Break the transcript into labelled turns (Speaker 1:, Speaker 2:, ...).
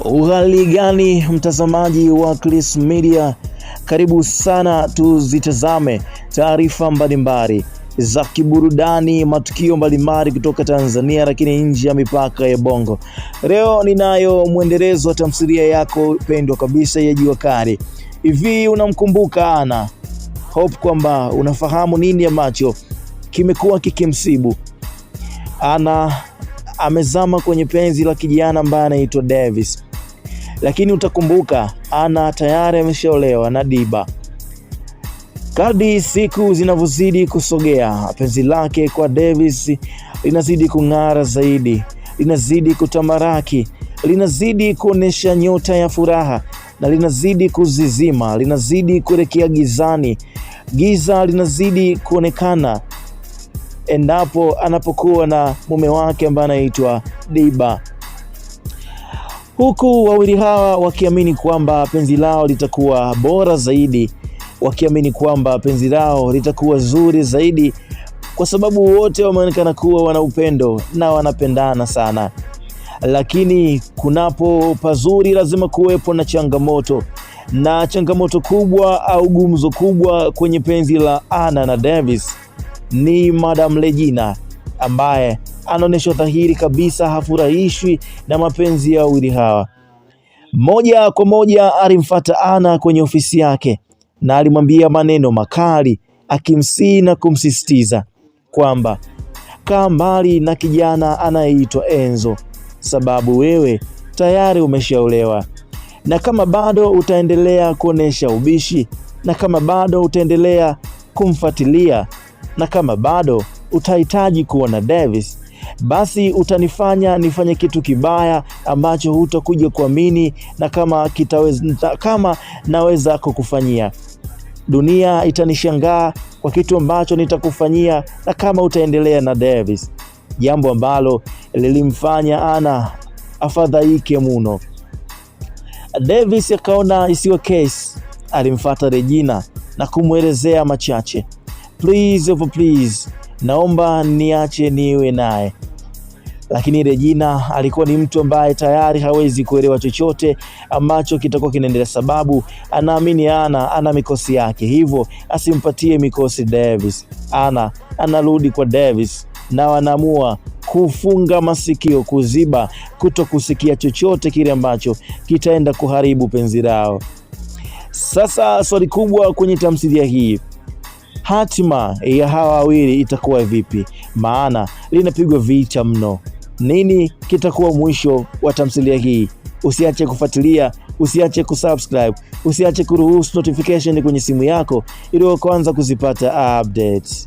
Speaker 1: Uhali gani mtazamaji wa Chris Media, karibu sana tuzitazame taarifa mbalimbali za kiburudani, matukio mbalimbali kutoka Tanzania lakini nje ya mipaka ya Bongo. Leo ninayo mwendelezo wa tamthilia yako pendwa kabisa ya Jua Kali. Hivi unamkumbuka Ana? Hope kwamba unafahamu nini ambacho kimekuwa kikimsibu. Ana amezama kwenye penzi la kijana ambaye anaitwa Davis. Lakini utakumbuka Ana tayari ameshaolewa na Diba. Kadri siku zinavyozidi kusogea, penzi lake kwa Davis linazidi kung'ara zaidi, linazidi kutamaraki, linazidi kuonesha nyota ya furaha na linazidi kuzizima, linazidi kuelekea gizani. Giza linazidi kuonekana endapo anapokuwa na mume wake ambaye anaitwa Diba. Huku wawili hawa wakiamini kwamba penzi lao litakuwa bora zaidi, wakiamini kwamba penzi lao litakuwa zuri zaidi, kwa sababu wote wameonekana kuwa wana upendo na wanapendana sana. Lakini kunapo pazuri lazima kuwepo na changamoto, na changamoto kubwa au gumzo kubwa kwenye penzi la Ana na Davis ni Madam Regina, ambaye anaonyesha dhahiri kabisa hafurahishwi na mapenzi ya wawili hawa. Moja kwa moja alimfuata Ana kwenye ofisi yake na alimwambia maneno makali, akimsihi na kumsisitiza kwamba kaa mbali na kijana anayeitwa Enzo, sababu wewe tayari umeshaolewa, na kama bado utaendelea kuonesha ubishi, na kama bado utaendelea kumfuatilia, na kama bado utahitaji kuona Davis, basi utanifanya nifanye kitu kibaya ambacho hutakuja kuamini, na kama naweza kukufanyia, dunia itanishangaa kwa kitu ambacho nitakufanyia, na kama utaendelea na Davis. Jambo ambalo lilimfanya Ana afadhaike mno. Davis akaona isiwe case, alimfuata Regina na kumwelezea machache. Please, naomba niache niwe naye. Lakini Regina alikuwa ni mtu ambaye tayari hawezi kuelewa chochote ambacho kitakuwa kinaendelea, sababu anaamini ana mikosi yake, hivyo asimpatie mikosi Davis. Ana anarudi kwa Davis na wanaamua kufunga masikio, kuziba, kutokusikia chochote kile ambacho kitaenda kuharibu penzi lao. Sasa swali kubwa kwenye tamthilia hii, hatima ya hawa wawili itakuwa vipi? Maana linapigwa vita mno. Nini kitakuwa mwisho wa tamthilia hii? Usiache kufuatilia, usiache kusubscribe, usiache kuruhusu notification kwenye simu yako ili kwanza kuzipata updates.